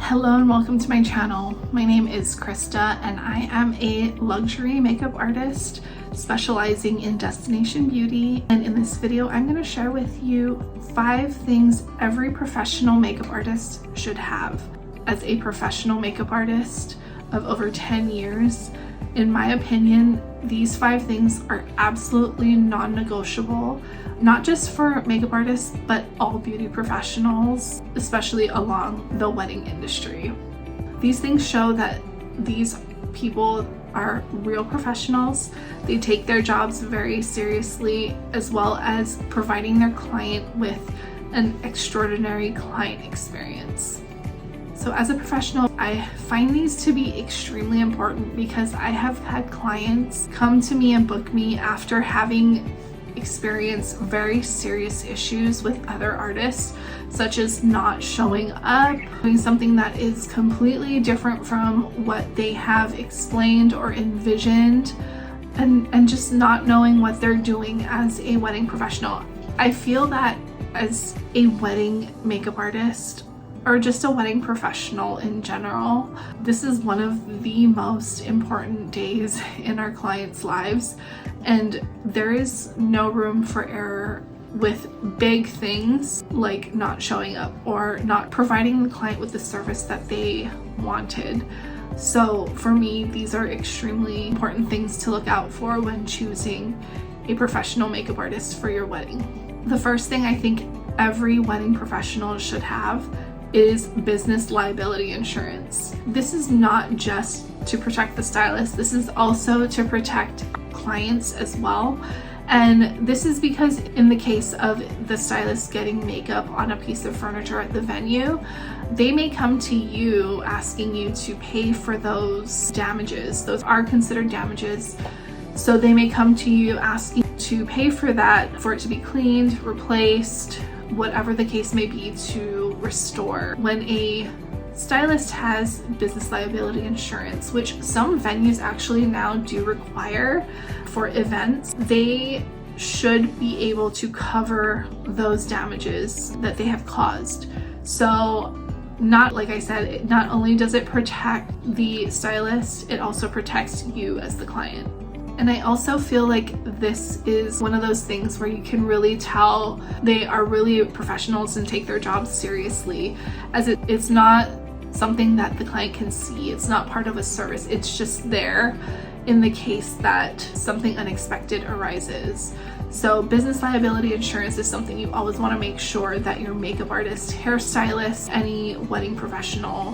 Hello and welcome to my channel. My name is Krista and I am a luxury makeup artist specializing in destination beauty. And in this video, I'm going to share with you 5 things every professional makeup artist should have. As a professional makeup artist of over 10 years, in my opinion, these 5 things are absolutely non-negotiable, not just for makeup artists, but all beauty professionals, especially along the wedding industry. These things show that these people are real professionals. They take their jobs very seriously, as well as providing their client with an extraordinary client experience. So as a professional, I find these to be extremely important because I have had clients come to me and book me after having experienced very serious issues with other artists, such as not showing up, doing something that is completely different from what they have explained or envisioned, and just not knowing what they're doing as a wedding professional. I feel that as a wedding makeup artist, or just a wedding professional in general, this is one of the most important days in our clients' lives, and there is no room for error with big things like not showing up or not providing the client with the service that they wanted. So for me, these are extremely important things to look out for when choosing a professional makeup artist for your wedding. The first thing I think every wedding professional should have is business liability insurance. This is not just to protect the stylist, this is also to protect clients as well. And this is because in the case of the stylist getting makeup on a piece of furniture at the venue, they may come to you asking you to pay for those damages. Those are considered damages. So they may come to you asking to pay for that, for it to be cleaned, replaced, whatever the case may be, to restore. When a stylist has business liability insurance, which some venues actually now do require for events, they should be able to cover those damages that they have caused. So not, like I said, not only does it protect the stylist, it also protects you as the client. And I also feel like this is one of those things where you can really tell they are really professionals and take their jobs seriously, as it's not something that the client can see. It's not part of a service. It's just there in the case that something unexpected arises. So business liability insurance is something you always want to make sure that your makeup artist, hairstylist, any wedding professional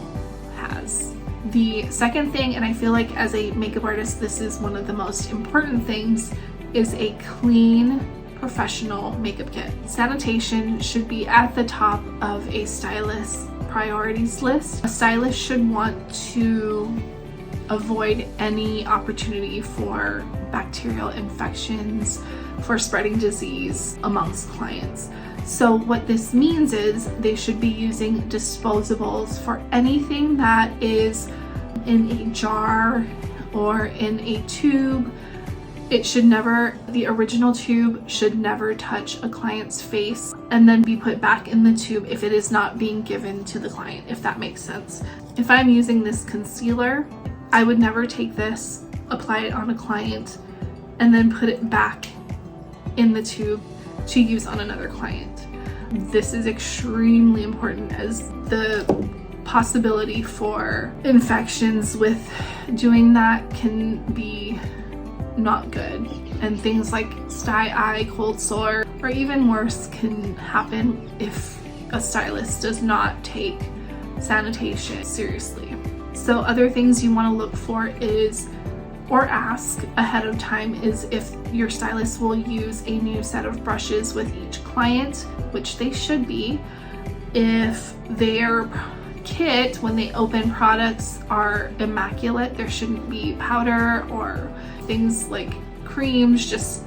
has. The second thing, and I feel like as a makeup artist, this is one of the most important things, is a clean, professional makeup kit. Sanitation should be at the top of a stylist's priorities list. A stylist should want to avoid any opportunity for bacterial infections, for spreading disease amongst clients. So what this means is they should be using disposables for anything that is in a jar or in a tube. It should never, the original tube should never touch a client's face and then be put back in the tube if it is not being given to the client, if that makes sense. If I'm using this concealer, I would never take this, apply it on a client, and then put it back in the tube to use on another client. This is extremely important, as the possibility for infections with doing that can be not good, and things like sty eye, cold sore, or even worse can happen if a stylist does not take sanitation seriously. So other things you want to look for is, or ask ahead of time, is if your stylist will use a new set of brushes with each client, which they should be. If their kit, when they open products, are immaculate, there shouldn't be powder or things like creams just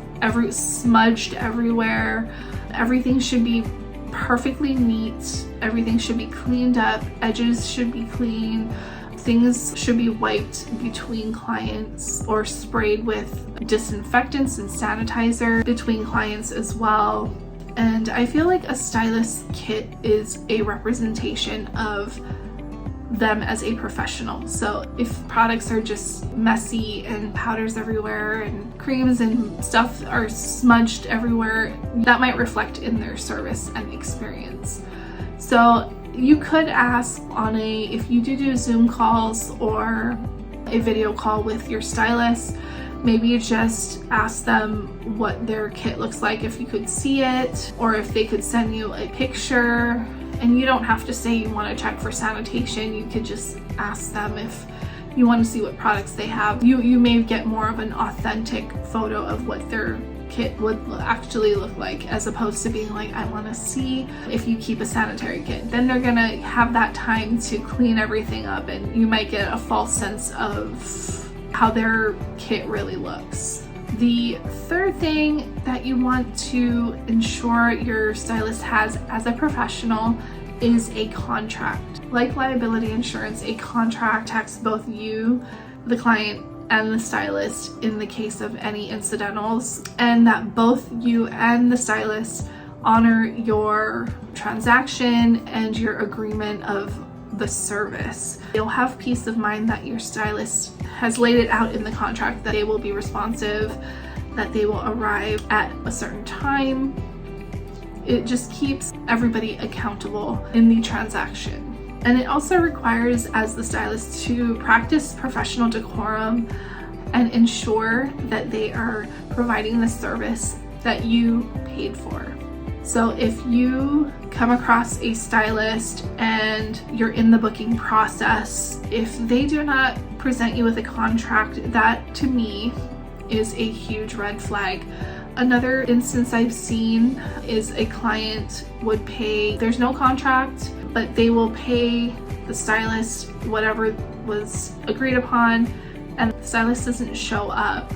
smudged everywhere. Everything should be perfectly neat. Everything should be cleaned up. Edges should be clean. Things should be wiped between clients or sprayed with disinfectants and sanitizer between clients as well. And I feel like a stylist kit is a representation of them as a professional. So if products are just messy and powders everywhere and creams and stuff are smudged everywhere, that might reflect in their service and experience. So you could ask if you do Zoom calls or a video call with your stylist, maybe you just ask them what their kit looks like, if you could see it, or if they could send you a picture. And you don't have to say you want to check for sanitation. You could just ask them if you want to see what products they have. You may get more of an authentic photo of what their kit would actually look like, as opposed to being like, I want to see if you keep a sanitary kit. Then they're gonna have that time to clean everything up, and you might get a false sense of how their kit really looks. The third thing that you want to ensure your stylist has as a professional is a contract. Like liability insurance, a contract protects both you, the client, and the stylist in the case of any incidentals, and that both you and the stylist honor your transaction and your agreement of the service. You'll have peace of mind that your stylist has laid it out in the contract that they will be responsive, that they will arrive at a certain time. It just keeps everybody accountable in the transaction. And it also requires, as the stylist, to practice professional decorum and ensure that they are providing the service that you paid for. So if you come across a stylist and you're in the booking process, if they do not present you with a contract, that to me is a huge red flag. Another instance I've seen is a client would pay, there's no contract, but they will pay the stylist whatever was agreed upon, and the stylist doesn't show up.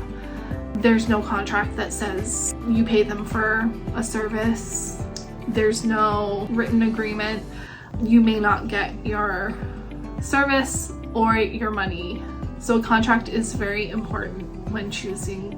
There's no contract that says you pay them for a service. There's no written agreement. You may not get your service or your money. So a contract is very important when choosing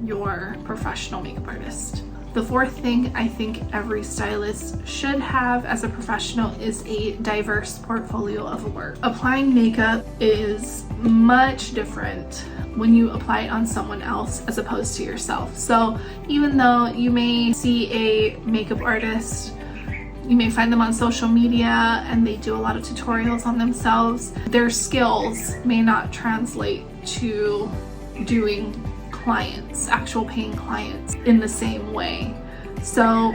your professional makeup artist. The fourth thing I think every stylist should have as a professional is a diverse portfolio of work. Applying makeup is much different when you apply it on someone else as opposed to yourself. So even though you may see a makeup artist, you may find them on social media and they do a lot of tutorials on themselves, their skills may not translate to doing clients, actual paying clients in the same way. So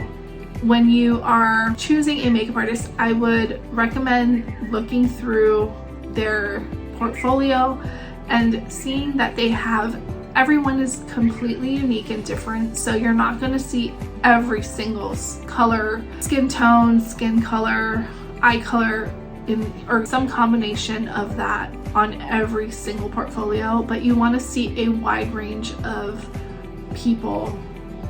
when you are choosing a makeup artist, I would recommend looking through their portfolio and seeing that everyone is completely unique and different. So you're not going to see every single color, skin tone, skin color, eye color, or some combination of that on every single portfolio, but you want to see a wide range of people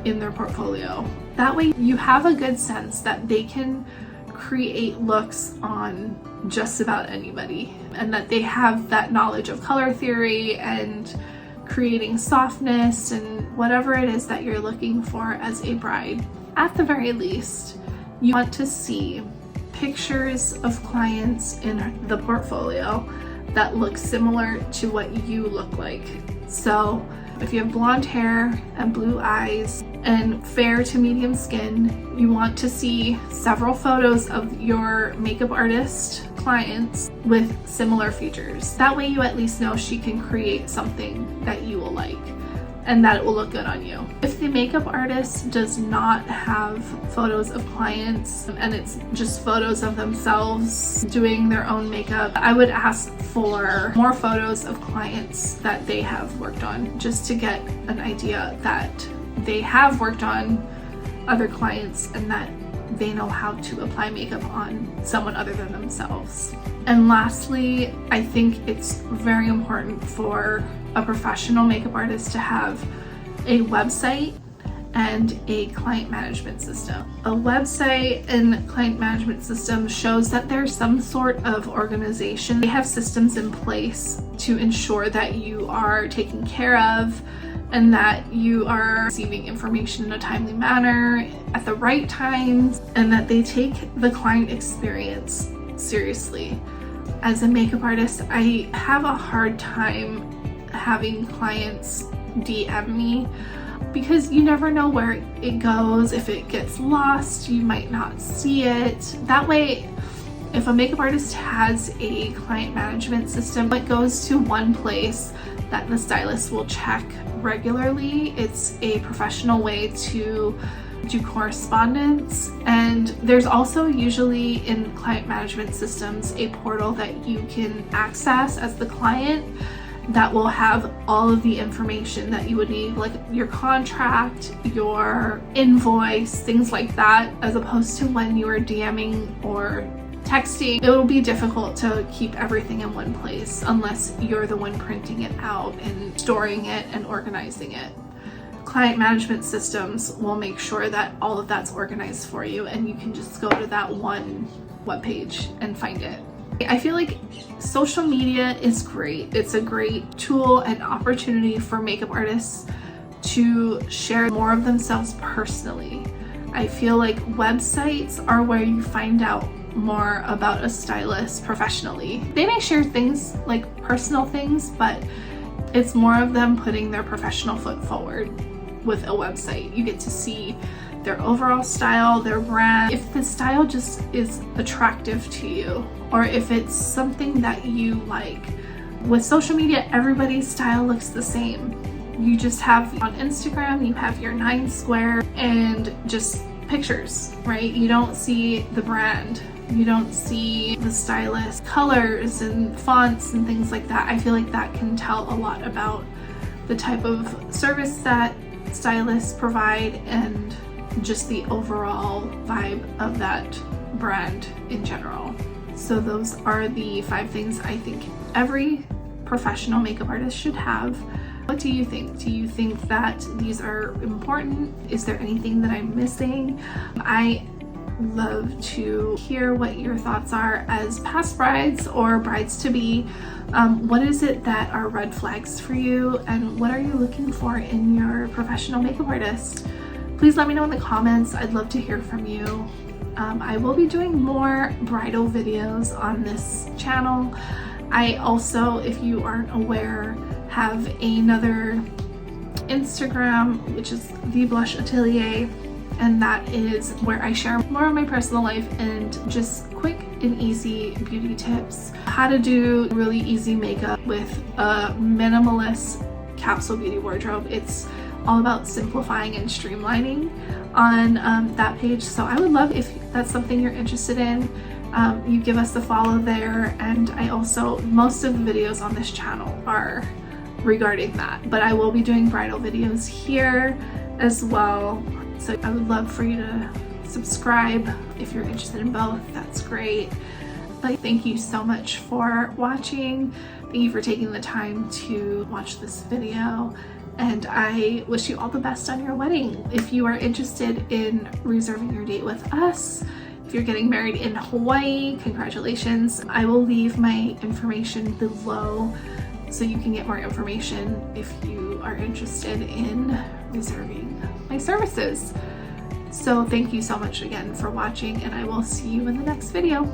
in their portfolio. That way you have a good sense that they can create looks on just about anybody, and that they have that knowledge of color theory and creating softness and whatever it is that you're looking for as a bride. At the very least, you want to see pictures of clients in the portfolio that look similar to what you look like. So if you have blonde hair and blue eyes and fair to medium skin, you want to see several photos of your makeup artist clients with similar features. That way you at least know she can create something that you will like and that it will look good on you. If the makeup artist does not have photos of clients and it's just photos of themselves doing their own makeup, I would ask for more photos of clients that they have worked on, just to get an idea that they have worked on other clients and that they know how to apply makeup on someone other than themselves. And lastly, I think it's very important for a professional makeup artist to have a website and a client management system. A website and client management system shows that there's some sort of organization. They have systems in place to ensure that you are taken care of and that you are receiving information in a timely manner at the right times, and that they take the client experience seriously. As a makeup artist, I have a hard time having clients DM me because you never know where it goes. If it gets lost, you might not see it. That way, if a makeup artist has a client management system, it goes to one place that the stylist will check regularly. It's a professional way to do correspondence, and there's also usually in client management systems a portal that you can access as the client that will have all of the information that you would need, like your contract, your invoice, things like that, as opposed to when you are DMing or texting. It will be difficult to keep everything in one place unless you're the one printing it out and storing it and organizing it. Client management systems will make sure that all of that's organized for you and you can just go to that one webpage and find it. I feel like social media is great. It's a great tool and opportunity for makeup artists to share more of themselves personally. I feel like websites are where you find out more about a stylist professionally. They may share things like personal things, but it's more of them putting their professional foot forward. With a website, you get to see their overall style, their brand, if the style just is attractive to you, or if it's something that you like. With social media, everybody's style looks the same. You just have on Instagram, you have your 9 square and just pictures, right? You don't see the brand. You don't see the stylist colors and fonts and things like that. I feel like that can tell a lot about the type of service that stylists provide and just the overall vibe of that brand in general. So those are the 5 things I think every professional makeup artist should have. What do you think? Do you think that these are important? Is there anything that I'm missing? I love to hear what your thoughts are as past brides or brides to be. What is it that are red flags for you, and what are you looking for in your professional makeup artist? Please let me know in the comments. I'd love to hear from you. I will be doing more bridal videos on this channel. I also, if you aren't aware, have another Instagram, which is the Blush Atelier, and that is where I share more of my personal life and just quick and easy beauty tips. How to do really easy makeup with a minimalist capsule beauty wardrobe. It's all about simplifying and streamlining on that page. So I would love if that's something you're interested in. You give us a follow there, and I also, most of the videos on this channel are regarding that, but I will be doing bridal videos here as well. So I would love for you to subscribe if you're interested in both. That's great. But thank you so much for watching. Thank you for taking the time to watch this video, and I wish you all the best on your wedding. If you are interested in reserving your date with us, if you're getting married in Hawaii, congratulations. I will leave my information below so you can get more information if you are interested in reserving my services. So thank you so much again for watching, and I will see you in the next video.